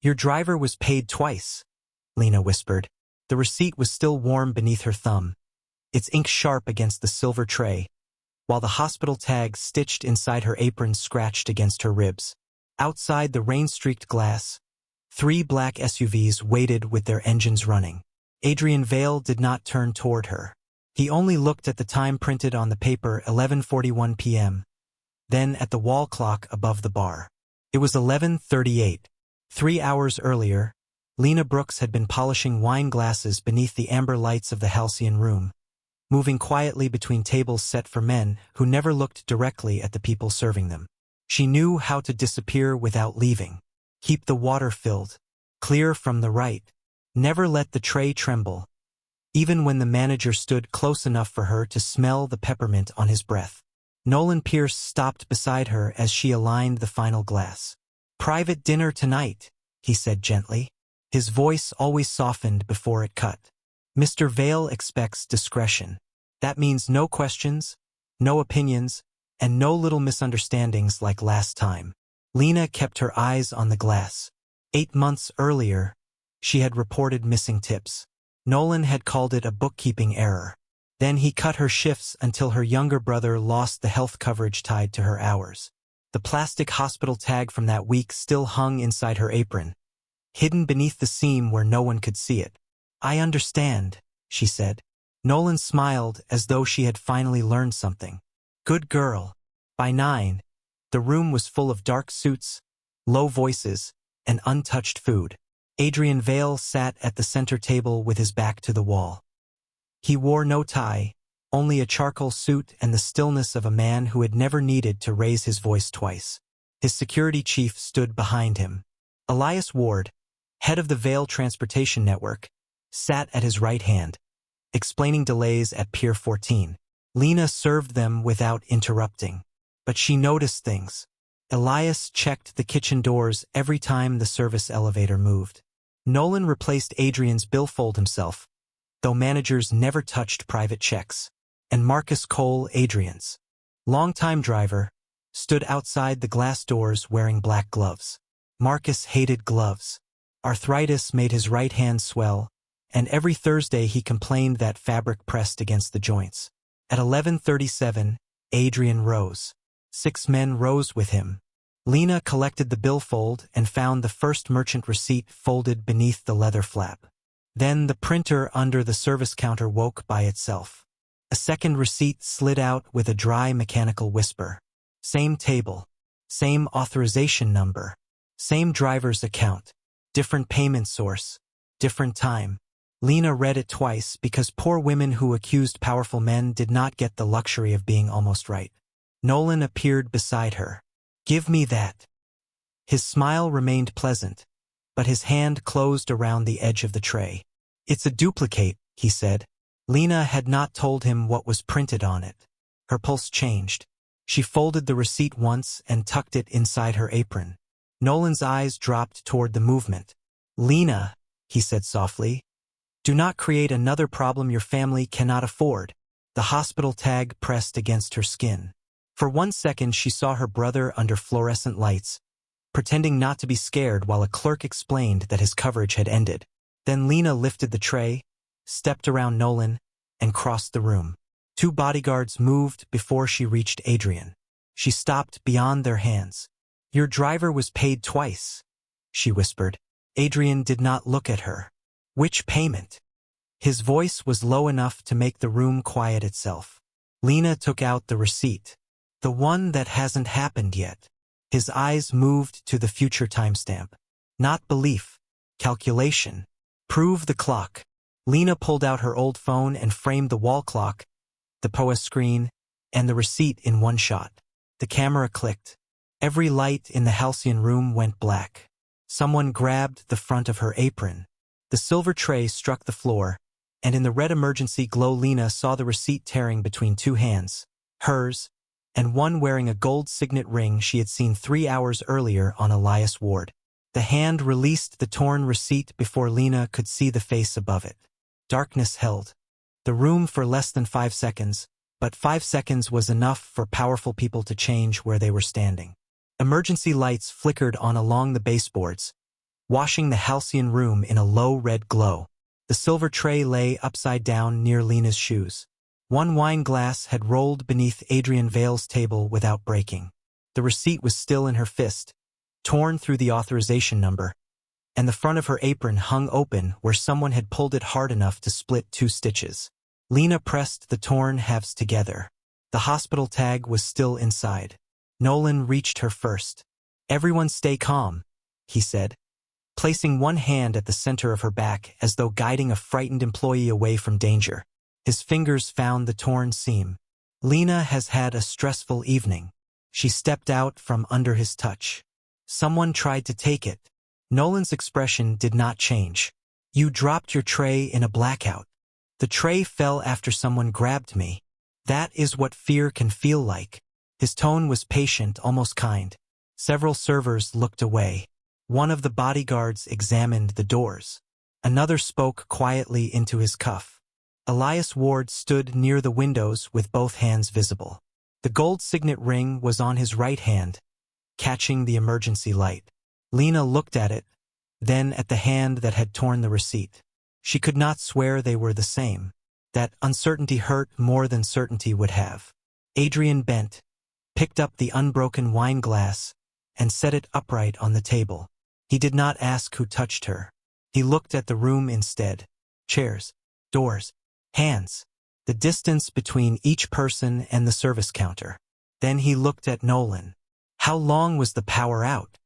Your driver was paid twice, Lena whispered. The receipt was still warm beneath her thumb, its ink sharp against the silver tray, while the hospital tag stitched inside her apron scratched against her ribs. Outside the rain-streaked glass, 3 black SUVs waited with their engines running. Adrian Vale did not turn toward her. He only looked at the time printed on the paper, 11:41 p.m., then at the wall clock above the bar. It was 11:38. 3 hours earlier, Lena Brooks had been polishing wine glasses beneath the amber lights of the halcyon room, moving quietly between tables set for men who never looked directly at the people serving them. She knew how to disappear without leaving. Keep the water filled, clear from the right. Never let the tray tremble, even when the manager stood close enough for her to smell the peppermint on his breath. Nolan Pierce stopped beside her as she aligned the final glass. "Private dinner tonight," he said gently. His voice always softened before it cut. "Mr. Vale expects discretion. That means no questions, no opinions, and no little misunderstandings like last time." Lena kept her eyes on the glass. 8 months earlier, she had reported missing tips. Nolan had called it a bookkeeping error. Then he cut her shifts until her younger brother lost the health coverage tied to her hours. The plastic hospital tag from that week still hung inside her apron, hidden beneath the seam where no one could see it. "I understand," she said. Nolan smiled as though she had finally learned something. "Good girl." By 9, the room was full of dark suits, low voices, and untouched food. Adrian Vale sat at the center table with his back to the wall. He wore no tie, only a charcoal suit and the stillness of a man who had never needed to raise his voice twice. His security chief stood behind him. Elias Ward, head of the Vale Transportation Network, sat at his right hand, explaining delays at Pier 14. Lena served them without interrupting. But she noticed things. Elias checked the kitchen doors every time the service elevator moved. Nolan replaced Adrian's billfold himself, though managers never touched private checks. And Marcus Cole, Adrian's longtime driver, stood outside the glass doors wearing black gloves. Marcus hated gloves. Arthritis made his right hand swell, and every Thursday he complained that fabric pressed against the joints. At 11:37, Adrian rose. 6 men rose with him. Lena collected the billfold and found the first merchant receipt folded beneath the leather flap. Then the printer under the service counter woke by itself. A second receipt slid out with a dry mechanical whisper. Same table, same authorization number, same driver's account, different payment source, different time. Lena read it twice because poor women who accused powerful men did not get the luxury of being almost right. Nolan appeared beside her. "Give me that." His smile remained pleasant, but his hand closed around the edge of the tray. "It's a duplicate," he said. Lena had not told him what was printed on it. Her pulse changed. She folded the receipt once and tucked it inside her apron. Nolan's eyes dropped toward the movement. "Lena," he said softly, "do not create another problem your family cannot afford." The hospital tag pressed against her skin. For 1 second she saw her brother under fluorescent lights, pretending not to be scared while a clerk explained that his coverage had ended. Then Lena lifted the tray, stepped around Nolan, and crossed the room. 2 bodyguards moved before she reached Adrian. She stopped beyond their hands. "Your driver was paid twice," she whispered. Adrian did not look at her. "Which payment?" His voice was low enough to make the room quiet itself. Lena took out the receipt. "The one that hasn't happened yet." His eyes moved to the future timestamp. "Not belief. Calculation. Prove the clock." Lena pulled out her old phone and framed the wall clock, the POS screen, and the receipt in one shot. The camera clicked. Every light in the halcyon room went black. Someone grabbed the front of her apron. The silver tray struck the floor, and in the red emergency glow Lena saw the receipt tearing between 2 hands, hers, and one wearing a gold signet ring she had seen 3 hours earlier on Elias Ward. The hand released the torn receipt before Lena could see the face above it. Darkness held the room for less than 5 seconds, but 5 seconds was enough for powerful people to change where they were standing. Emergency lights flickered on along the baseboards, washing the halcyon room in a low red glow. The silver tray lay upside down near Lena's shoes. One wine glass had rolled beneath Adrian Vale's table without breaking. The receipt was still in her fist, torn through the authorization number, and the front of her apron hung open where someone had pulled it hard enough to split 2 stitches. Lena pressed the torn halves together. The hospital tag was still inside. Nolan reached her first. "Everyone stay calm," he said, placing one hand at the center of her back as though guiding a frightened employee away from danger. His fingers found the torn seam. "Lena has had a stressful evening." She stepped out from under his touch. "Someone tried to take it." Nolan's expression did not change. "You dropped your tray in a blackout." "The tray fell after someone grabbed me. That is what fear can feel like." His tone was patient, almost kind. Several servers looked away. One of the bodyguards examined the doors. Another spoke quietly into his cuff. Elias Ward stood near the windows with both hands visible. The gold signet ring was on his right hand, catching the emergency light. Lena looked at it, then at the hand that had torn the receipt. She could not swear they were the same. That uncertainty hurt more than certainty would have. Adrian bent, picked up the unbroken wine glass, and set it upright on the table. He did not ask who touched her. He looked at the room instead. Chairs, doors, hands, the distance between each person and the service counter. Then he looked at Nolan. How long was the power out?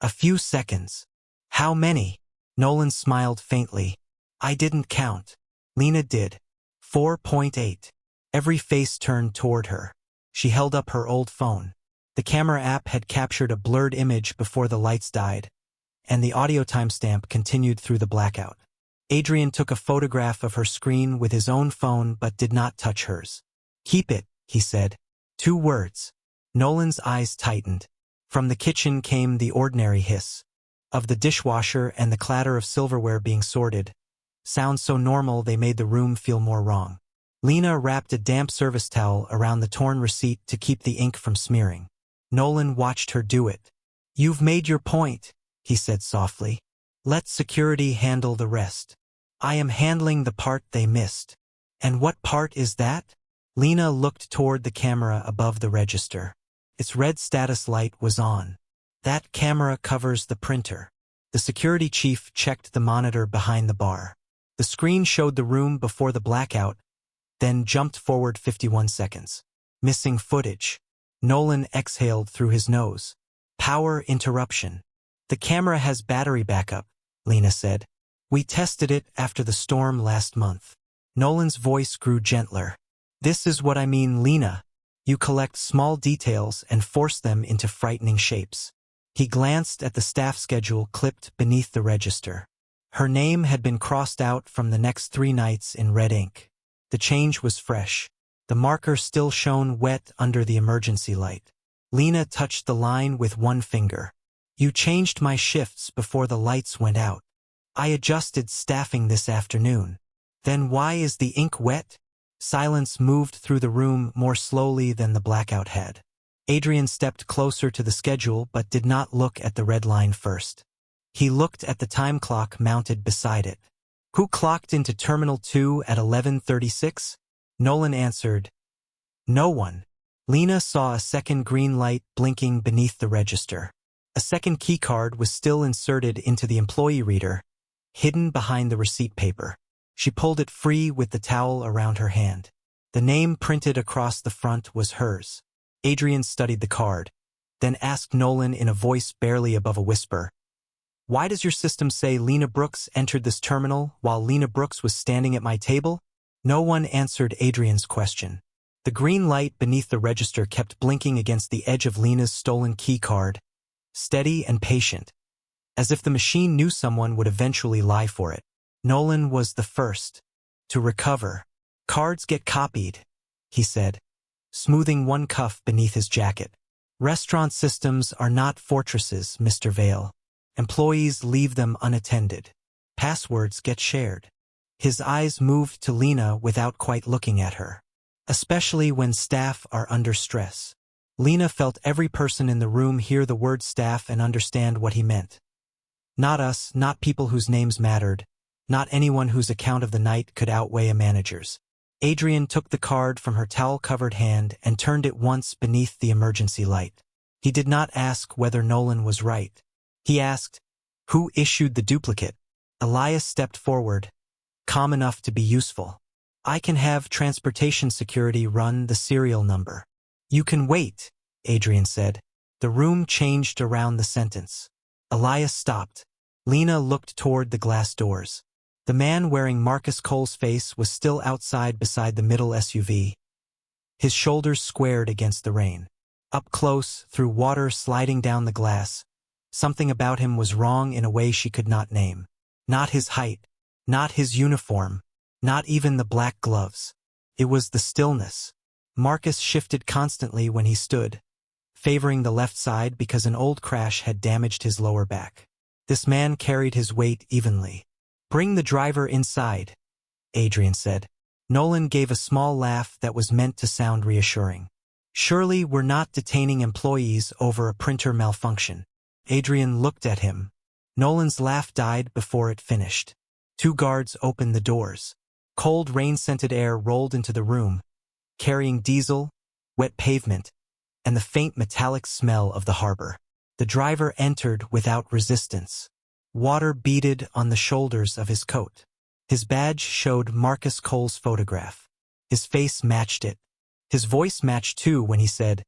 A few seconds. How many? Nolan smiled faintly. I didn't count. Lena did. 4.8. Every face turned toward her. She held up her old phone. The camera app had captured a blurred image before the lights died, and the audio timestamp continued through the blackout. Adrian took a photograph of her screen with his own phone but did not touch hers. "Keep it," he said. 2 words. Nolan's eyes tightened. From the kitchen came the ordinary hiss of the dishwasher and the clatter of silverware being sorted, sounds so normal they made the room feel more wrong. Lena wrapped a damp service towel around the torn receipt to keep the ink from smearing. Nolan watched her do it. "You've made your point," he said softly. "Let security handle the rest. I am handling the part they missed." "And what part is that?" Lena looked toward the camera above the register. Its red status light was on. "That camera covers the printer." The security chief checked the monitor behind the bar. The screen showed the room before the blackout, then jumped forward 51 seconds. "Missing footage." Nolan exhaled through his nose. "Power interruption." "The camera has battery backup," Lena said. "We tested it after the storm last month." Nolan's voice grew gentler. "This is what I mean, Lena. You collect small details and force them into frightening shapes." He glanced at the staff schedule clipped beneath the register. Her name had been crossed out from the next 3 nights in red ink. The change was fresh. The marker still shone wet under the emergency light. Lena touched the line with one finger. "You changed my shifts before the lights went out. I adjusted staffing this afternoon." "Then why is the ink wet?" Silence moved through the room more slowly than the blackout had. Adrian stepped closer to the schedule but did not look at the red line first. He looked at the time clock mounted beside it. "Who clocked into Terminal 2 at 11:36? Nolan answered, "No one." Lena saw a second green light blinking beneath the register. A second keycard was still inserted into the employee reader, hidden behind the receipt paper. She pulled it free with the towel around her hand. The name printed across the front was hers. Adrian studied the card, then asked Nolan in a voice barely above a whisper, "Why does your system say Lena Brooks entered this terminal while Lena Brooks was standing at my table?" No one answered Adrian's question. The green light beneath the register kept blinking against the edge of Lena's stolen key card, steady and patient, as if the machine knew someone would eventually lie for it. Nolan was the first to recover. "Cards get copied," he said, smoothing one cuff beneath his jacket. "Restaurant systems are not fortresses, Mr. Vale. Employees leave them unattended. Passwords get shared." His eyes moved to Lena without quite looking at her. "Especially when staff are under stress." Lena felt every person in the room hear the word staff and understand what he meant. Not us, not people whose names mattered, not anyone whose account of the night could outweigh a manager's. Adrian took the card from her towel-covered hand and turned it once beneath the emergency light. He did not ask whether Nolan was right. He asked, who issued the duplicate? Elias stepped forward, calm enough to be useful. I can have transportation security run the serial number. You can wait, Adrian said. The room changed around the sentence. Elias stopped. Lena looked toward the glass doors. The man wearing Marcus Cole's face was still outside beside the middle SUV. His shoulders squared against the rain. Up close, through water sliding down the glass, something about him was wrong in a way she could not name. Not his height, not his uniform, not even the black gloves. It was the stillness. Marcus shifted constantly when he stood, favoring the left side because an old crash had damaged his lower back. This man carried his weight evenly. Bring the driver inside, Adrian said. Nolan gave a small laugh that was meant to sound reassuring. Surely we're not detaining employees over a printer malfunction. Adrian looked at him. Nolan's laugh died before it finished. Two guards opened the doors. Cold rain-scented air rolled into the room, carrying diesel, wet pavement, and the faint metallic smell of the harbor. The driver entered without resistance. Water beaded on the shoulders of his coat. His badge showed Marcus Cole's photograph. His face matched it. His voice matched too when he said,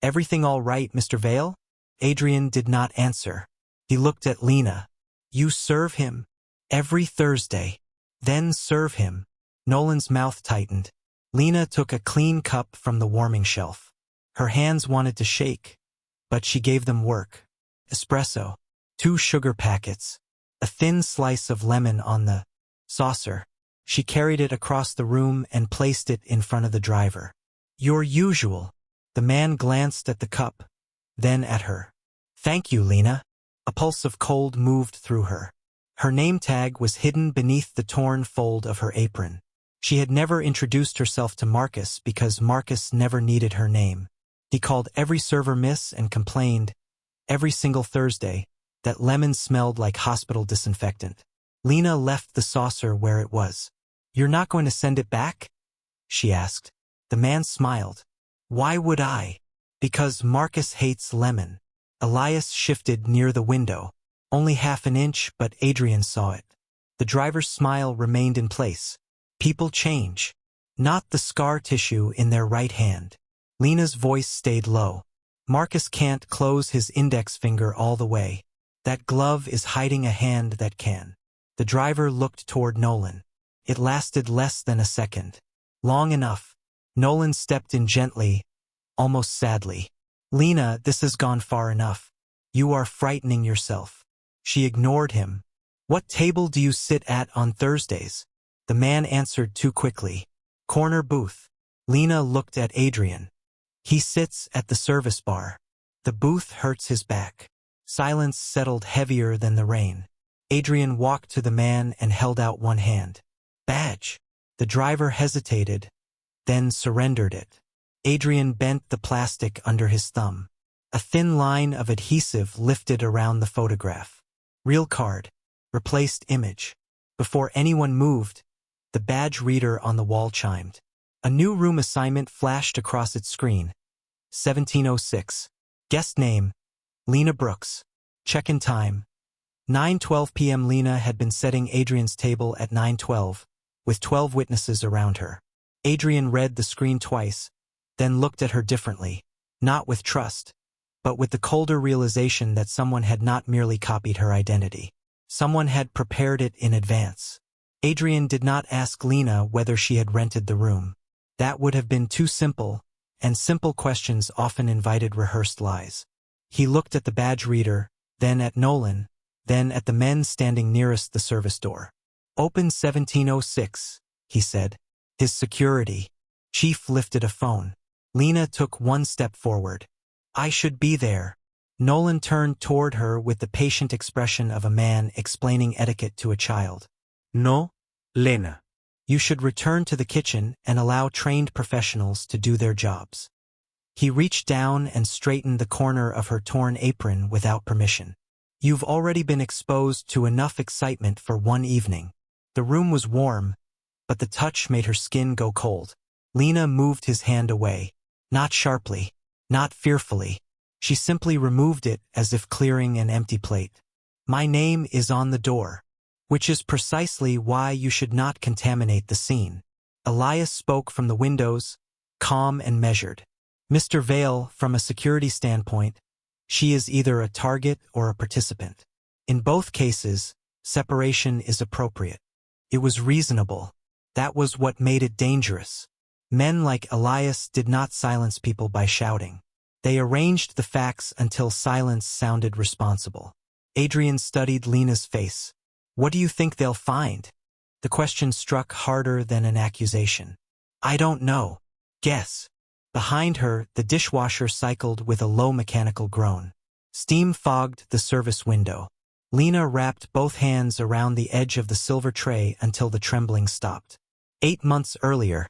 "Everything all right, Mr. Vale?" Adrian did not answer. He looked at Lena. "You serve him every Thursday. Then serve him." Nolan's mouth tightened. Lena took a clean cup from the warming shelf. Her hands wanted to shake, but she gave them work. Espresso. 2 sugar packets, a thin slice of lemon on the saucer. She carried it across the room and placed it in front of the driver. Your usual. The man glanced at the cup, then at her. Thank you, Lena. A pulse of cold moved through her. Her name tag was hidden beneath the torn fold of her apron. She had never introduced herself to Marcus because Marcus never needed her name. He called every server miss and complained, every single Thursday, that lemon smelled like hospital disinfectant. Lena left the saucer where it was. You're not going to send it back? She asked. The man smiled. Why would I? Because Marcus hates lemon. Elias shifted near the window. Only half an inch, but Adrian saw it. The driver's smile remained in place. People change. Not the scar tissue in their right hand. Lena's voice stayed low. Marcus can't close his index finger all the way. That glove is hiding a hand that can. The driver looked toward Nolan. It lasted less than a second. Long enough. Nolan stepped in gently, almost sadly. Lena, this has gone far enough. You are frightening yourself. She ignored him. What table do you sit at on Thursdays? The man answered too quickly. Corner booth. Lena looked at Adrian. He sits at the service bar. The booth hurts his back. Silence settled heavier than the rain. Adrian walked to the man and held out one hand. Badge. The driver hesitated, then surrendered it. Adrian bent the plastic under his thumb. A thin line of adhesive lifted around the photograph. Real card. Replaced image. Before anyone moved, the badge reader on the wall chimed. A new room assignment flashed across its screen. 1706. Guest name, Lena Brooks. Check-in time. 9:12 p.m. Lena had been setting Adrian's table at 9:12, with 12 witnesses around her. Adrian read the screen twice, then looked at her differently, not with trust, but with the colder realization that someone had not merely copied her identity. Someone had prepared it in advance. Adrian did not ask Lena whether she had rented the room. That would have been too simple, and simple questions often invited rehearsed lies. He looked at the badge reader, then at Nolan, then at the men standing nearest the service door. Open 1706, he said. His security chief lifted a phone. Lena took one step forward. I should be there. Nolan turned toward her with the patient expression of a man explaining etiquette to a child. No, Lena. You should return to the kitchen and allow trained professionals to do their jobs. He reached down and straightened the corner of her torn apron without permission. You've already been exposed to enough excitement for one evening. The room was warm, but the touch made her skin go cold. Lena moved his hand away. Not sharply, not fearfully. She simply removed it as if clearing an empty plate. My name is on the door. Which is precisely why you should not contaminate the scene. Elias spoke from the windows, calm and measured. Mr. Vale, from a security standpoint, she is either a target or a participant. In both cases, separation is appropriate. It was reasonable. That was what made it dangerous. Men like Elias did not silence people by shouting. They arranged the facts until silence sounded responsible. Adrian studied Lena's face. What do you think they'll find? The question struck harder than an accusation. I don't know. Guess. Behind her, the dishwasher cycled with a low mechanical groan. Steam fogged the service window. Lena wrapped both hands around the edge of the silver tray until the trembling stopped. 8 months earlier,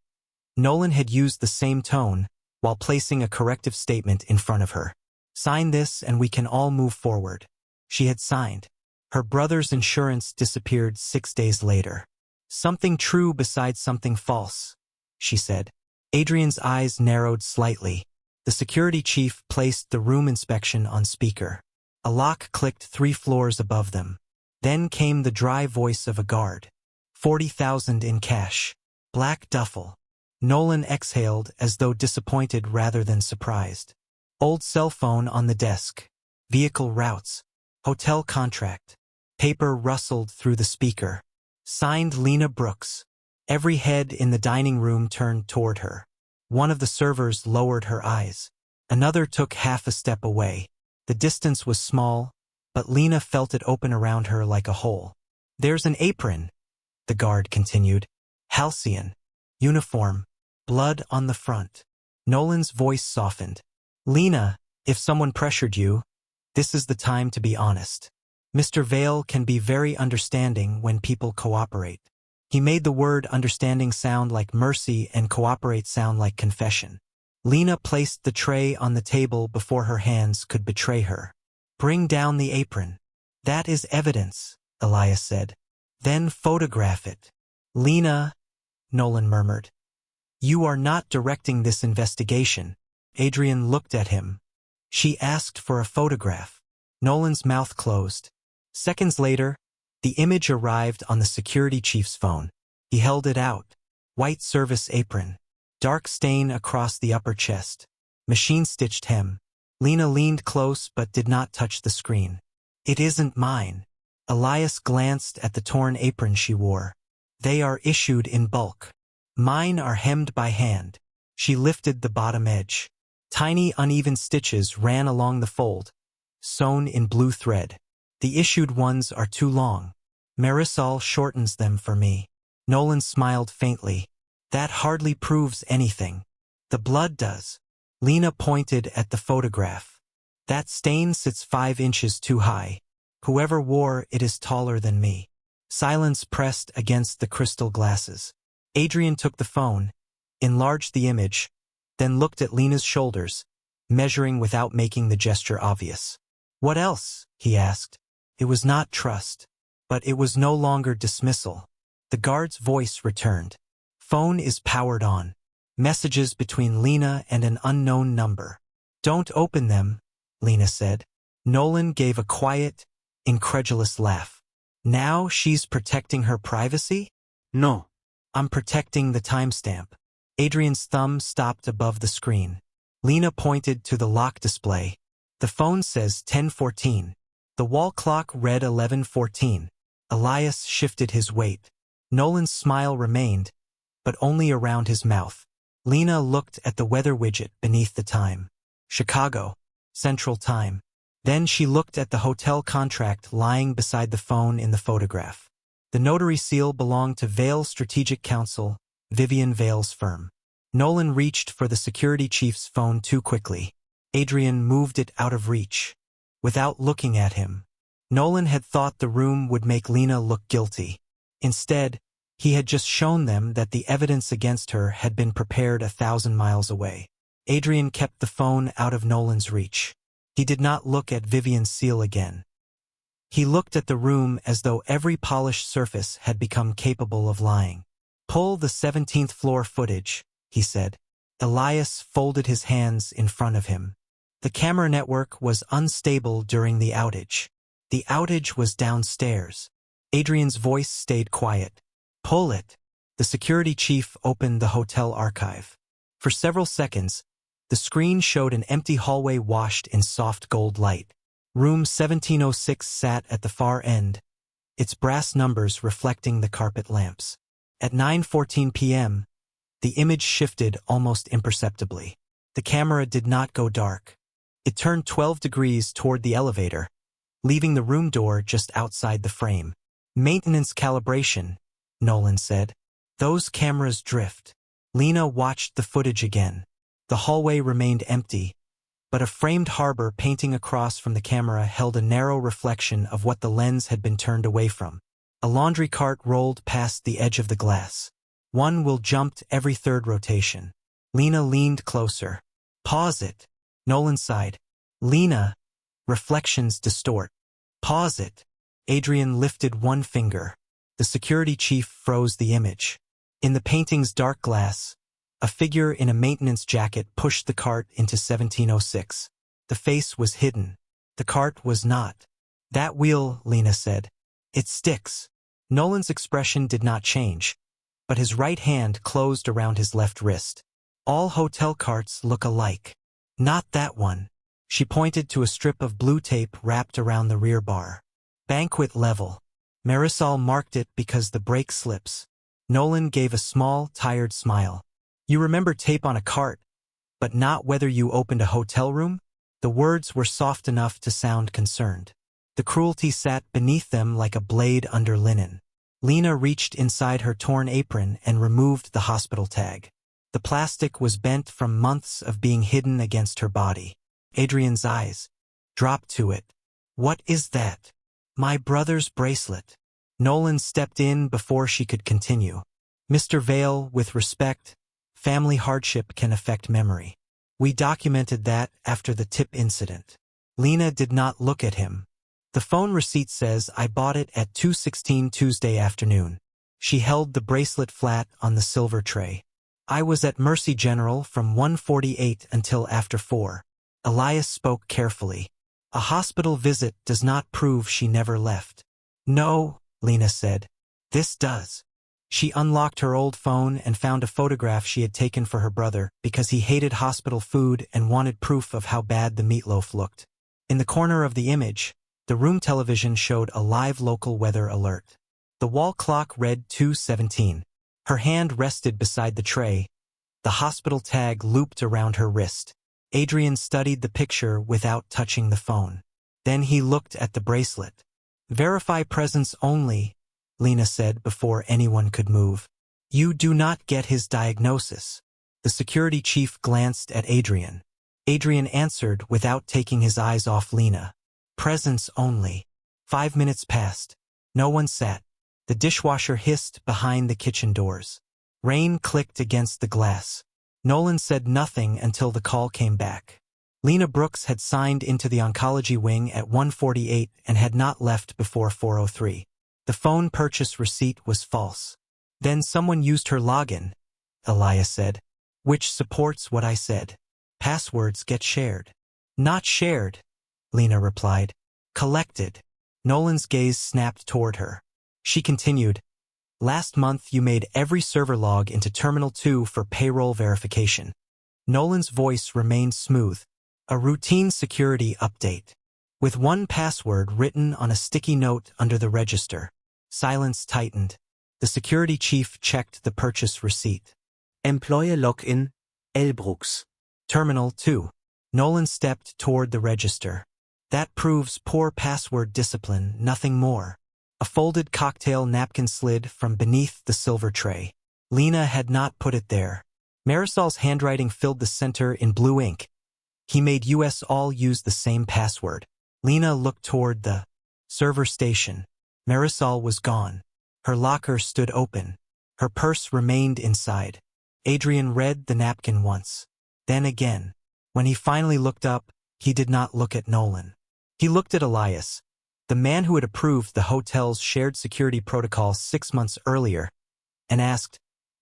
Nolan had used the same tone while placing a corrective statement in front of her. Sign this and we can all move forward. She had signed. Her brother's insurance disappeared 6 days later. Something true besides something false, she said. Adrian's eyes narrowed slightly. The security chief placed the room inspection on speaker. A lock clicked 3 floors above them. Then came the dry voice of a guard. 40,000 in cash. Black duffel. Nolan exhaled as though disappointed rather than surprised. Old cell phone on the desk. Vehicle routes. Hotel contract. Paper rustled through the speaker. Signed Lena Brooks. Every head in the dining room turned toward her. One of the servers lowered her eyes. Another took half a step away. The distance was small, but Lena felt it open around her like a hole. There's an apron, the guard continued. Halcyon. Uniform. Blood on the front. Nolan's voice softened. Lena, if someone pressured you, this is the time to be honest. Mr. Vale can be very understanding when people cooperate. He made the word understanding sound like mercy and cooperate sound like confession. Lena placed the tray on the table before her hands could betray her. Bring down the apron. That is evidence, Elias said. Then photograph it. Lena, Nolan murmured. You are not directing this investigation. Adrian looked at him. She asked for a photograph. Nolan's mouth closed. Seconds later, the image arrived on the security chief's phone. He held it out. White service apron. Dark stain across the upper chest. Machine-stitched hem. Lena leaned close but did not touch the screen. It isn't mine. Elias glanced at the torn apron she wore. They are issued in bulk. Mine are hemmed by hand. She lifted the bottom edge. Tiny uneven stitches ran along the fold, sewn in blue thread. The issued ones are too long. Marisol shortens them for me. Nolan smiled faintly. That hardly proves anything. The blood does. Lena pointed at the photograph. That stain sits 5 inches too high. Whoever wore it is taller than me. Silence pressed against the crystal glasses. Adrian took the phone, enlarged the image, then looked at Lena's shoulders, measuring without making the gesture obvious. What else? He asked. It was not trust, but it was no longer dismissal. The guard's voice returned. Phone is powered on. Messages between Lena and an unknown number. Don't open them, Lena said. Nolan gave a quiet, incredulous laugh. Now she's protecting her privacy? No. I'm protecting the timestamp. Adrian's thumb stopped above the screen. Lena pointed to the lock display. The phone says 10:14. The wall clock read 11:14. Elias shifted his weight. Nolan's smile remained, but only around his mouth. Lena looked at the weather widget beneath the time. Chicago, Central Time. Then she looked at the hotel contract lying beside the phone in the photograph. The notary seal belonged to Vale Strategic Counsel, Vivian Vale's firm. Nolan reached for the security chief's phone too quickly. Adrian moved it out of reach. Without looking at him, Nolan had thought the room would make Lena look guilty. Instead, he had just shown them that the evidence against her had been prepared 1,000 miles away. Adrian kept the phone out of Nolan's reach. He did not look at Vivian's seal again. He looked at the room as though every polished surface had become capable of lying. "Pull the 17th floor footage," he said. Elias folded his hands in front of him. The camera network was unstable during the outage. The outage was downstairs. Adrian's voice stayed quiet. "Pull it." The security chief opened the hotel archive. For several seconds, the screen showed an empty hallway washed in soft gold light. Room 1706 sat at the far end, its brass numbers reflecting the carpet lamps. At 9:14 p.m., the image shifted almost imperceptibly. The camera did not go dark. It turned 12 degrees toward the elevator, leaving the room door just outside the frame. "Maintenance calibration," Nolan said. "Those cameras drift." Lena watched the footage again. The hallway remained empty, but a framed harbor painting across from the camera held a narrow reflection of what the lens had been turned away from. A laundry cart rolled past the edge of the glass. One wheel jumped every third rotation. Lena leaned closer. "Pause it." Nolan sighed. "Lena, reflections distort." "Pause it." Adrian lifted one finger. The security chief froze the image. In the painting's dark glass, a figure in a maintenance jacket pushed the cart into 1706. The face was hidden. The cart was not. "That wheel," Lena said. "It sticks." Nolan's expression did not change, but his right hand closed around his left wrist. "All hotel carts look alike." "Not that one." She pointed to a strip of blue tape wrapped around the rear bar. "Banquet level." Marisol marked it because the brake slips. Nolan gave a small, tired smile. "You remember tape on a cart, but not whether you opened a hotel room?" The words were soft enough to sound concerned. The cruelty sat beneath them like a blade under linen. Lena reached inside her torn apron and removed the hospital tag. The plastic was bent from months of being hidden against her body. Adrian's eyes dropped to it. "What is that?" "My brother's bracelet." Nolan stepped in before she could continue. "Mr. Vale, with respect, family hardship can affect memory. We documented that after the tip incident." Lena did not look at him. "The phone receipt says I bought it at 2:16 Tuesday afternoon." She held the bracelet flat on the silver tray. "I was at Mercy General from 1:48 until after 4. Elias spoke carefully. "A hospital visit does not prove she never left." "No," Lena said. "This does." She unlocked her old phone and found a photograph she had taken for her brother because he hated hospital food and wanted proof of how bad the meatloaf looked. In the corner of the image, the room television showed a live local weather alert. The wall clock read 2:17. Her hand rested beside the tray. The hospital tag looped around her wrist. Adrian studied the picture without touching the phone. Then he looked at the bracelet. "Verify presence only," Lena said before anyone could move. "You do not get his diagnosis." The security chief glanced at Adrian. Adrian answered without taking his eyes off Lena. "Presence only." 5 minutes passed. No one sat. The dishwasher hissed behind the kitchen doors. Rain clicked against the glass. Nolan said nothing until the call came back. Lena Brooks had signed into the oncology wing at 1:48 and had not left before 4:03. The phone purchase receipt was false. "Then someone used her login," Elias said, "which supports what I said. Passwords get shared." "Not shared," Lena replied. "Collected." Nolan's gaze snapped toward her. She continued, "Last month you made every server log into Terminal 2 for payroll verification." Nolan's voice remained smooth. "A routine security update. With one password written on a sticky note under the register." Silence tightened. The security chief checked the purchase receipt. "Employee login, Elbrooks. Terminal 2. Nolan stepped toward the register. "That proves poor password discipline, nothing more." A folded cocktail napkin slid from beneath the silver tray. Lena had not put it there. Marisol's handwriting filled the center in blue ink. He made us all use the same password. Lena looked toward the server station. Marisol was gone. Her locker stood open. Her purse remained inside. Adrian read the napkin once. Then again. When he finally looked up, he did not look at Nolan. He looked at Elias. the man who had approved the hotel's shared security protocol 6 months earlier, and asked,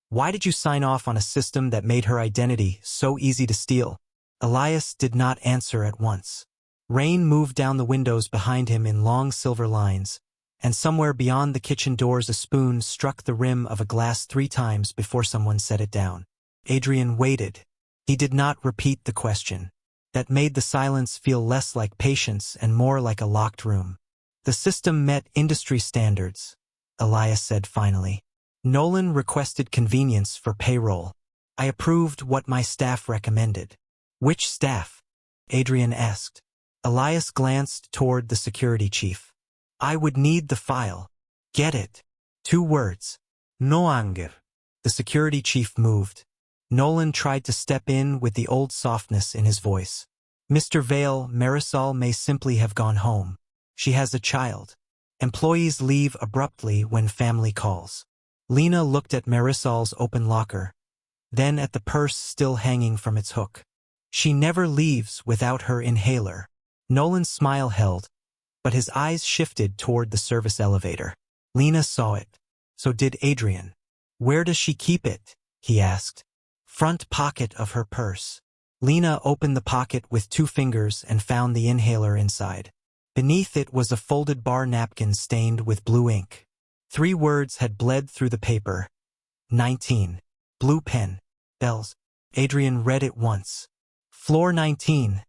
"Why did you sign off on a system that made her identity so easy to steal?" Elias did not answer at once. Rain moved down the windows behind him in long silver lines, and somewhere beyond the kitchen doors a spoon struck the rim of a glass 3 times before someone set it down. Adrian waited. He did not repeat the question. That made the silence feel less like patience and more like a locked room. "The system met industry standards," Elias said finally. "Nolan requested convenience for payroll. I approved what my staff recommended." "Which staff?" Adrian asked. Elias glanced toward the security chief. "I would need the file." "Get it." 2 words. "No anger." The security chief moved. Nolan tried to step in with the old softness in his voice. "Mr. Vale, Marisol may simply have gone home. She has a child. Employees leave abruptly when family calls." Lena looked at Marisol's open locker, then at the purse still hanging from its hook. "She never leaves without her inhaler." Nolan's smile held, but his eyes shifted toward the service elevator. Lena saw it. So did Adrian. "Where does she keep it?" he asked. "Front pocket of her purse." Lena opened the pocket with 2 fingers and found the inhaler inside. Beneath it was a folded bar napkin stained with blue ink. 3 words had bled through the paper. 19. Blue pen. Bells. Adrian read it once. "Floor 19,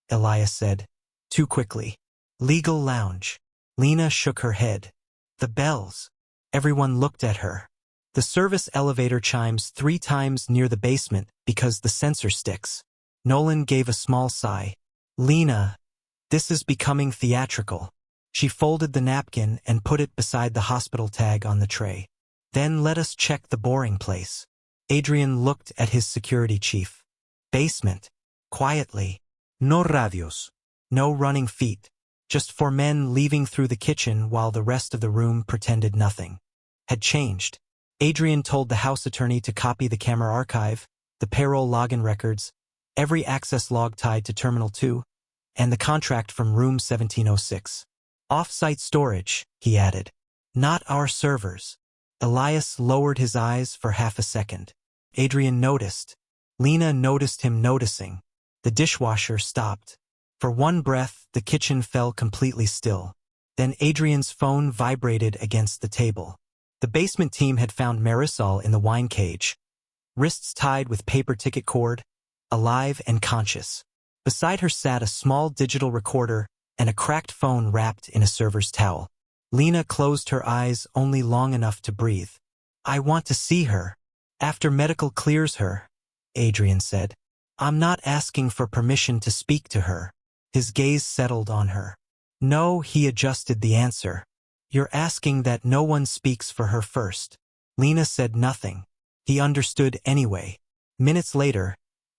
Elias said. Too quickly. "Legal lounge." Lena shook her head. "The bells." Everyone looked at her. "The service elevator chimes 3 times near the basement because the sensor sticks." Nolan gave a small sigh. "Lena, this is becoming theatrical." She folded the napkin and put it beside the hospital tag on the tray. "Then let us check the boring place." Adrian looked at his security chief. "Basement." Quietly. "No radios." No running feet. Just 4 men leaving through the kitchen while the rest of the room pretended nothing had changed. Adrian told the house attorney to copy the camera archive, the payroll login records, every access log tied to Terminal 2, and the contract from room 1706. "Off-site storage," he added. "Not our servers." Elias lowered his eyes for half a second. Adrian noticed. Lena noticed him noticing. The dishwasher stopped. For one breath, the kitchen fell completely still. Then Adrian's phone vibrated against the table. The basement team had found Marisol in the wine cage, wrists tied with paper ticket cord, alive and conscious. Beside her sat a small digital recorder and a cracked phone wrapped in a server's towel. Lena closed her eyes only long enough to breathe. "I want to see her. After medical clears her," Adrian said. "I'm not asking for permission to speak to her." His gaze settled on her. "No," he adjusted the answer. "You're asking that no one speaks for her first." Lena said nothing. He understood anyway. Minutes later,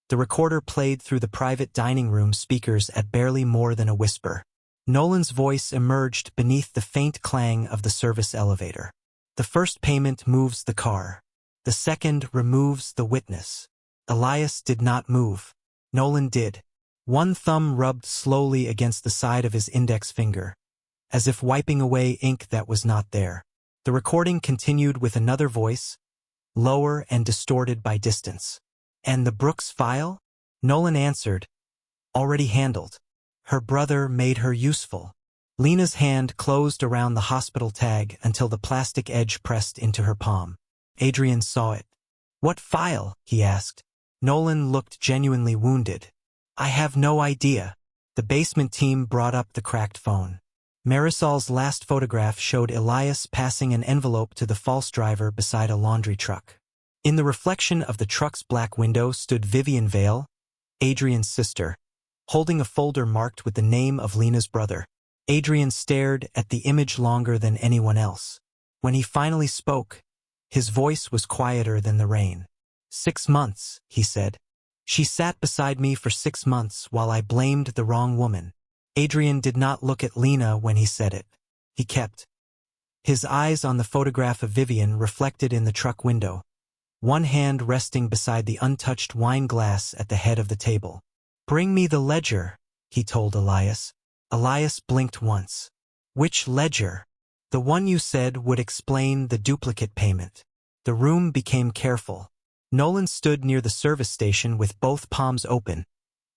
the recorder played through the private dining room speakers at barely more than a whisper. Nolan's voice emerged beneath the faint clang of the service elevator. "The first payment moves the car. The second removes the witness." Elias did not move. Nolan did. One thumb rubbed slowly against the side of his index finger, as if wiping away ink that was not there. The recording continued with another voice, lower and distorted by distance. "And the Brooks file?" Nolan answered. "Already handled. Her brother made her useful." Lena's hand closed around the hospital tag until the plastic edge pressed into her palm. Adrian saw it. "What file?" he asked. Nolan looked genuinely wounded. "I have no idea." The basement team brought up the cracked phone. Marisol's last photograph showed Elias passing an envelope to the false driver beside a laundry truck. In the reflection of the truck's black window stood Vivian Vale, Adrian's sister, holding a folder marked with the name of Lena's brother. Adrian stared at the image longer than anyone else. When he finally spoke, his voice was quieter than the rain. 6 months, he said. "She sat beside me for 6 months while I blamed the wrong woman." Adrian did not look at Lena when he said it. He kept his eyes on the photograph of Vivian reflected in the truck window, one hand resting beside the untouched wine glass at the head of the table. "Bring me the ledger," he told Elias. Elias blinked once. Which ledger? The one you said would explain the duplicate payment. The room became careful. Nolan stood near the service station with both palms open,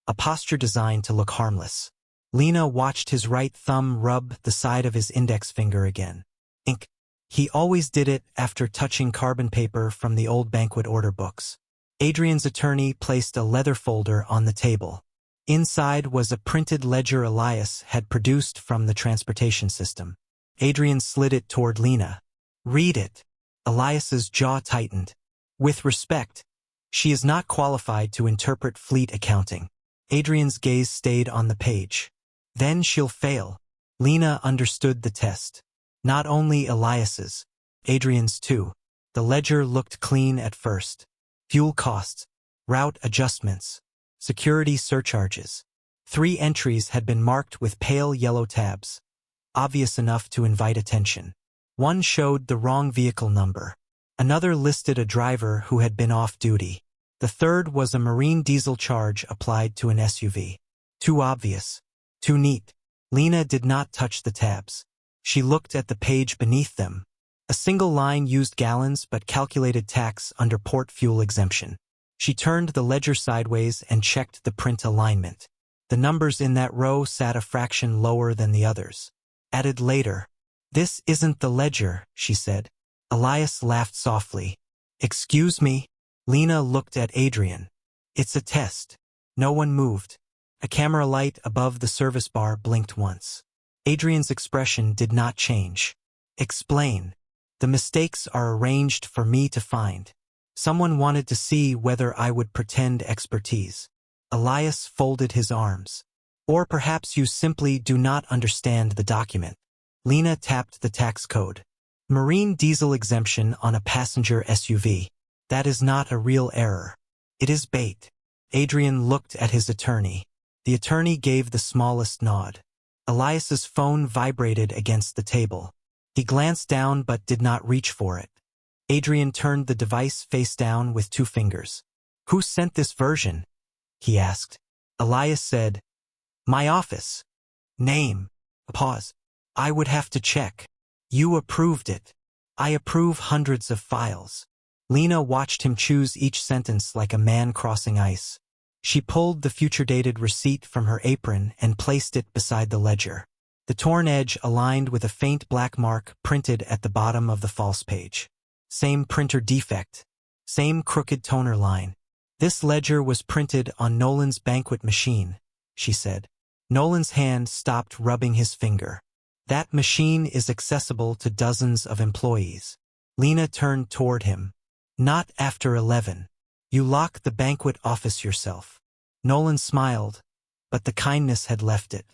a posture designed to look harmless. Lena watched his right thumb rub the side of his index finger again. Ink. He always did it after touching carbon paper from the old banquet order books. Adrian's attorney placed a leather folder on the table. Inside was a printed ledger Elias had produced from the transportation system. Adrian slid it toward Lena. Read it. Elias's jaw tightened. With respect, she is not qualified to interpret fleet accounting. Adrian's gaze stayed on the page. Then she'll fail. Lena understood the test. Not only Elias's, Adrian's too. The ledger looked clean at first. Fuel costs, route adjustments, security surcharges. 3 entries had been marked with pale yellow tabs, obvious enough to invite attention. One showed the wrong vehicle number. Another listed a driver who had been off duty. The third was a marine diesel charge applied to an SUV. Too obvious. Too neat. Lena did not touch the tabs. She looked at the page beneath them. A single line used gallons but calculated tax under port fuel exemption. She turned the ledger sideways and checked the print alignment. The numbers in that row sat a fraction lower than the others. Added later. This isn't the ledger, she said. Elias laughed softly. Excuse me? Lena looked at Adrian. It's a test. No one moved. A camera light above the service bar blinked once. Adrian's expression did not change. Explain. The mistakes are arranged for me to find. Someone wanted to see whether I would pretend expertise. Elias folded his arms. Or perhaps you simply do not understand the document. Lena tapped the tax code. Marine diesel exemption on a passenger SUV. That is not a real error. It is bait. Adrian looked at his attorney. The attorney gave the smallest nod. Elias's phone vibrated against the table. He glanced down but did not reach for it. Adrian turned the device face down with 2 fingers. Who sent this version? He asked. Elias said, My office. Name. Pause. I would have to check. You approved it. I approve hundreds of files. Lena watched him choose each sentence like a man crossing ice. She pulled the future-dated receipt from her apron and placed it beside the ledger. The torn edge aligned with a faint black mark printed at the bottom of the false page. Same printer defect. Same crooked toner line. This ledger was printed on Nolan's banquet machine, she said. Nolan's hand stopped rubbing his finger. That machine is accessible to dozens of employees. Lena turned toward him. Not after 11. You lock the banquet office yourself. Nolan smiled, but the kindness had left it.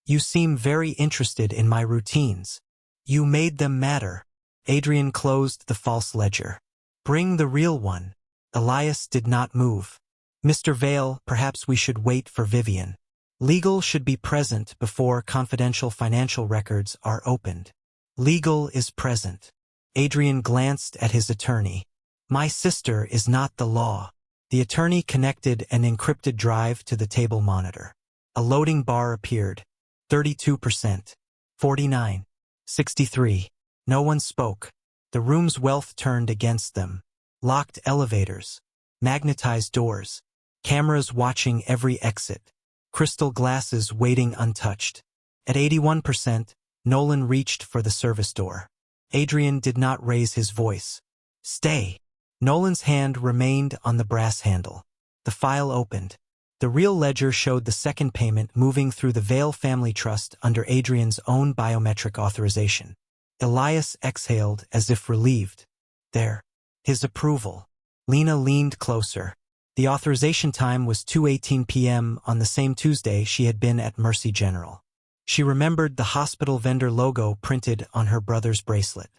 You seem very interested in my routines. You made them matter. Adrian closed the false ledger. Bring the real one. Elias did not move. Mr. Vale, perhaps we should wait for Vivian. Legal should be present before confidential financial records are opened. Legal is present. Adrian glanced at his attorney. My sister is not the law. The attorney connected an encrypted drive to the table monitor. A loading bar appeared. 32%. 49. 63. No one spoke. The room's wealth turned against them. Locked elevators. Magnetized doors. Cameras watching every exit. Crystal glasses waiting untouched. At 81%, Nolan reached for the service door. Adrian did not raise his voice. Stay. Nolan's hand remained on the brass handle. The file opened. The real ledger showed the second payment moving through the Vale Family Trust under Adrian's own biometric authorization. Elias exhaled as if relieved. There. His approval. Lena leaned closer. The authorization time was 2:18 p.m. on the same Tuesday she had been at Mercy General. She remembered the hospital vendor logo printed on her brother's bracelet.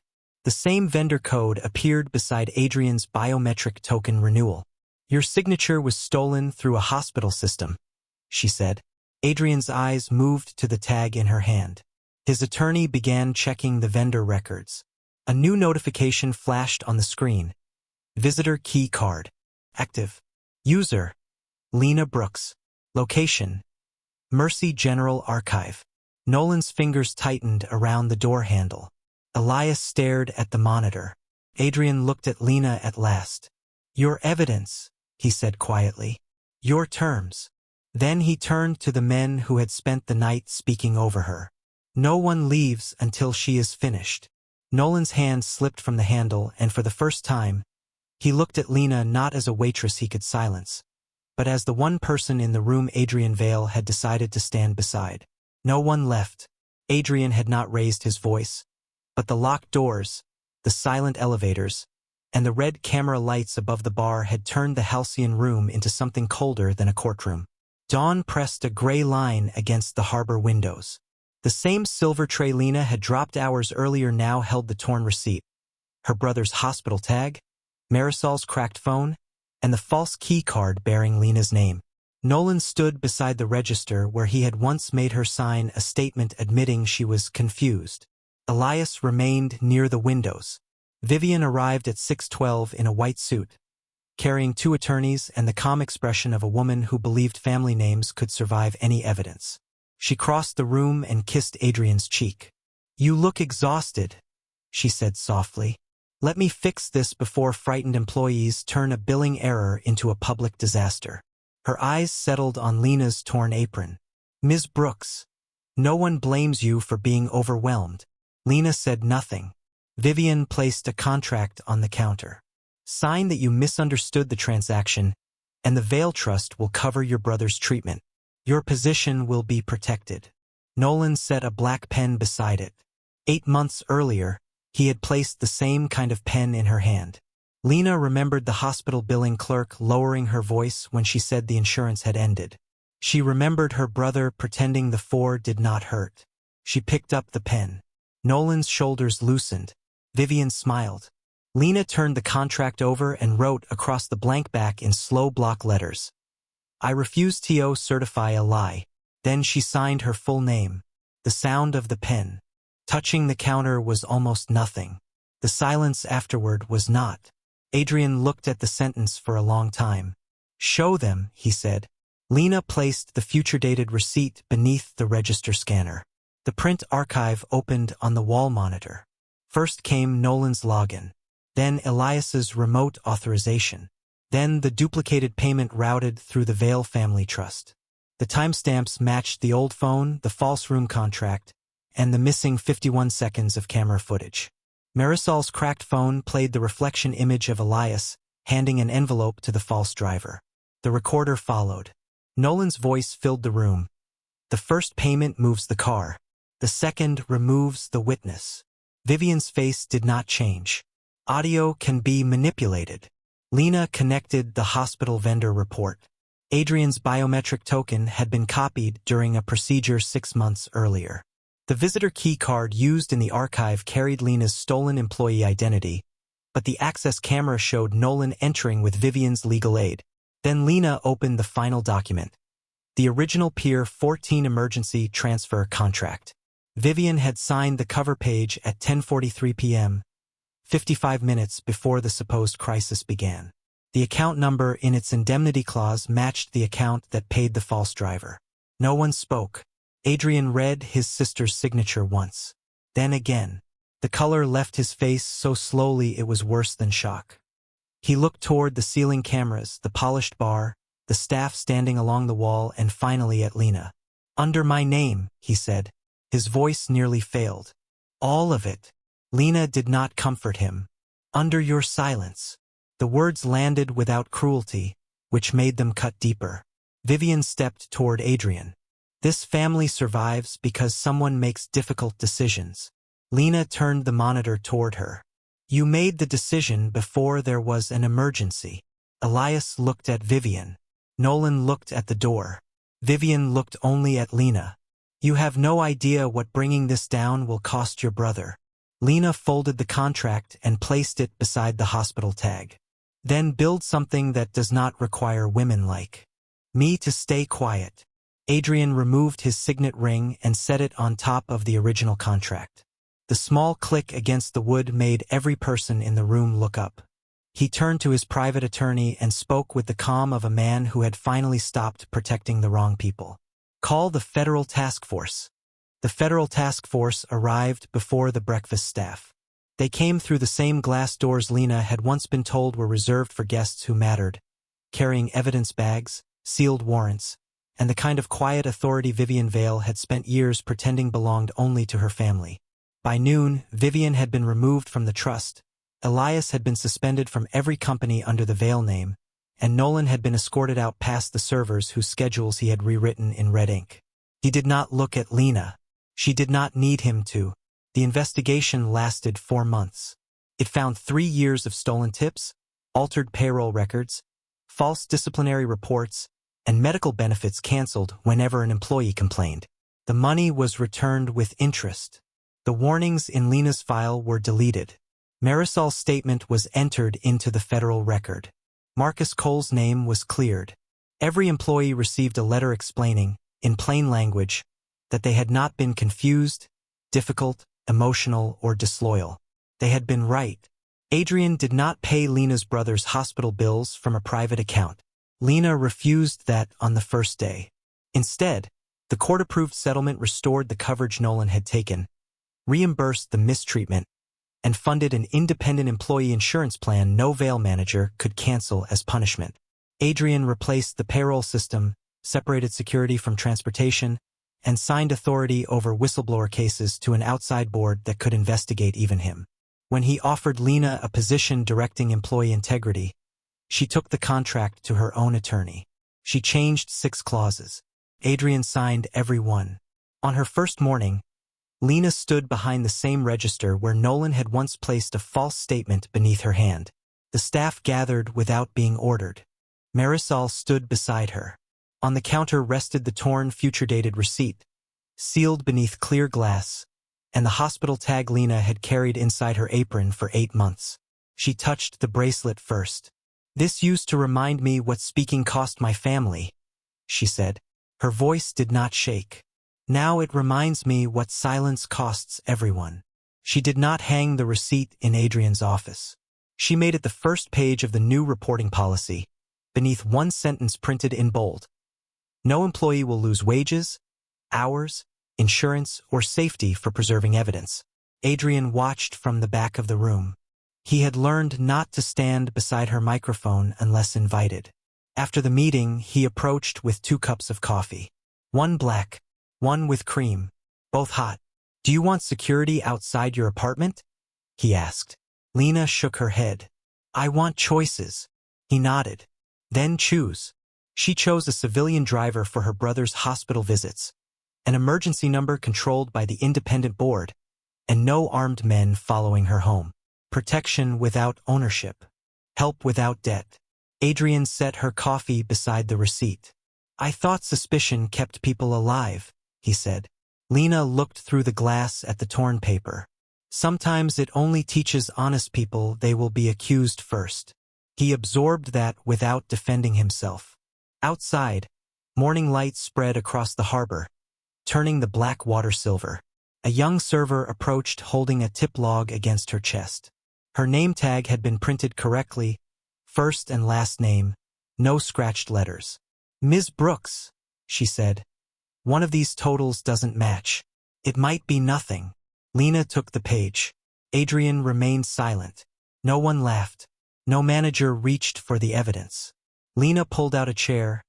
The same vendor code appeared beside Adrian's biometric token renewal. Your signature was stolen through a hospital system, she said. Adrian's eyes moved to the tag in her hand. His attorney began checking the vendor records. A new notification flashed on the screen. Visitor key card. Active. User. Lena Brooks. Location. Mercy General Archive. Nolan's fingers tightened around the door handle. Elias stared at the monitor. Adrian looked at Lena at last. "Your evidence," he said quietly. "Your terms." Then he turned to the men who had spent the night speaking over her. "No one leaves until she is finished." Nolan's hand slipped from the handle, and for the first time, he looked at Lena not as a waitress he could silence, but as the one person in the room Adrian Vale had decided to stand beside. No one left. Adrian had not raised his voice, but the locked doors, the silent elevators, and the red camera lights above the bar had turned the halcyon room into something colder than a courtroom. Dawn pressed a gray line against the harbor windows. The same silver tray Lena had dropped hours earlier now held the torn receipt, her brother's hospital tag, Marisol's cracked phone, and the false key card bearing Lena's name. Nolan stood beside the register where he had once made her sign a statement admitting she was confused. Elias remained near the windows. Vivian arrived at 6:12 in a white suit, carrying 2 attorneys and the calm expression of a woman who believed family names could survive any evidence. She crossed the room and kissed Adrian's cheek. "You look exhausted," she said softly. "Let me fix this before frightened employees turn a billing error into a public disaster." Her eyes settled on Lena's torn apron. "Ms. Brooks, no one blames you for being overwhelmed." Lena said nothing. Vivian placed a contract on the counter. "Sign that you misunderstood the transaction, and the Vale Trust will cover your brother's treatment. Your position will be protected." Nolan set a black pen beside it. 8 months earlier, he had placed the same kind of pen in her hand. Lena remembered the hospital billing clerk lowering her voice when she said the insurance had ended. She remembered her brother pretending the 4 did not hurt. She picked up the pen. Nolan's shoulders loosened. Vivian smiled. Lena turned the contract over and wrote across the blank back in slow block letters, "I refuse to certify a lie." Then she signed her full name. The sound of the pen touching the counter was almost nothing. The silence afterward was not. Adrian looked at the sentence for a long time. "Show them," he said. Lena placed the future-dated receipt beneath the register scanner. The print archive opened on the wall monitor. First came Nolan's login, then Elias's remote authorization, then the duplicated payment routed through the Vale Family Trust. The timestamps matched the old phone, the false room contract, and the missing 51 seconds of camera footage. Marisol's cracked phone played the reflection image of Elias handing an envelope to the false driver. The recorder followed. Nolan's voice filled the room. "The first payment moves the car. The second removes the witness." Vivian's face did not change. "Audio can be manipulated." Lena connected the hospital vendor report. Adrian's biometric token had been copied during a procedure 6 months earlier. The visitor key card used in the archive carried Lena's stolen employee identity, but the access camera showed Nolan entering with Vivian's legal aid. Then Lena opened the final document, the original Pier 14 emergency transfer contract. Vivian had signed the cover page at 10:43 p.m., 55 minutes before the supposed crisis began. The account number in its indemnity clause matched the account that paid the false driver. No one spoke. Adrian read his sister's signature once. Then again. The color left his face so slowly it was worse than shock. He looked toward the ceiling cameras, the polished bar, the staff standing along the wall, and finally at Lena. "Under my name," he said. His voice nearly failed. "All of it." Lena did not comfort him. "Under your silence." The words landed without cruelty, which made them cut deeper. Vivian stepped toward Adrian. "This family survives because someone makes difficult decisions." Lena turned the monitor toward her. "You made the decision before there was an emergency." Elias looked at Vivian. Nolan looked at the door. Vivian looked only at Lena. "You have no idea what bringing this down will cost your brother." Lena folded the contract and placed it beside the hospital tag. "Then build something that does not require women like me to stay quiet." Adrian removed his signet ring and set it on top of the original contract. The small click against the wood made every person in the room look up. He turned to his private attorney and spoke with the calm of a man who had finally stopped protecting the wrong people. "Call the federal task force." The federal task force arrived before the breakfast staff. They came through the same glass doors Lena had once been told were reserved for guests who mattered, carrying evidence bags, sealed warrants, and the kind of quiet authority Vivian Vale had spent years pretending belonged only to her family. By noon, Vivian had been removed from the trust, Elias had been suspended from every company under the Vale name, and Nolan had been escorted out past the servers whose schedules he had rewritten in red ink. He did not look at Lena. She did not need him to. The investigation lasted 4 months. It found 3 years of stolen tips, altered payroll records, false disciplinary reports, and medical benefits canceled whenever an employee complained. The money was returned with interest. The warnings in Lena's file were deleted. Marisol's statement was entered into the federal record. Marcus Cole's name was cleared. Every employee received a letter explaining, in plain language, that they had not been confused, difficult, emotional, or disloyal. They had been right. Adrian did not pay Lena's brother's hospital bills from a private account. Lena refused that on the first day. Instead, the court-approved settlement restored the coverage Nolan had taken, reimbursed the mistreatment, and funded an independent employee insurance plan no Vale manager could cancel as punishment. Adrian replaced the payroll system, separated security from transportation, and signed authority over whistleblower cases to an outside board that could investigate even him. When he offered Lena a position directing employee integrity, she took the contract to her own attorney. She changed 6 clauses. Adrian signed every one. On her first morning, Lena stood behind the same register where Nolan had once placed a false statement beneath her hand. The staff gathered without being ordered. Marisol stood beside her. On the counter rested the torn, future-dated receipt, sealed beneath clear glass, and the hospital tag Lena had carried inside her apron for 8 months. She touched the bracelet first. "This used to remind me what speaking cost my family," she said. Her voice did not shake. "Now it reminds me what silence costs everyone." She did not hang the receipt in Adrian's office. She made it the first page of the new reporting policy, beneath one sentence printed in bold. "No employee will lose wages, hours, insurance, or safety for preserving evidence." Adrian watched from the back of the room. He had learned not to stand beside her microphone unless invited. After the meeting, he approached with 2 cups of coffee. One black, one with cream, both hot. "Do you want security outside your apartment?" he asked. Lena shook her head. "I want choices." He nodded. "Then choose." She chose a civilian driver for her brother's hospital visits, an emergency number controlled by the independent board, and no armed men following her home. Protection without ownership. Help without debt. Adrian set her coffee beside the receipt. "I thought suspicion kept people alive," he said. Lena looked through the glass at the torn paper. "Sometimes it only teaches honest people they will be accused first." He absorbed that without defending himself. Outside, morning light spread across the harbor, turning the black water silver. A young server approached holding a tip log against her chest. Her name tag had been printed correctly, first and last name, no scratched letters. "Ms. Brooks," she said, "one of these totals doesn't match. It might be nothing." Lena took the page. Adrian remained silent. No one laughed. No manager reached for the evidence. Lena pulled out a chair,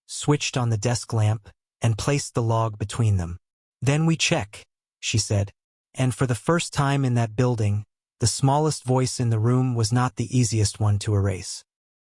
switched on the desk lamp, and placed the log between them. "Then we check," she said. And for the first time in that building, the smallest voice in the room was not the easiest one to erase.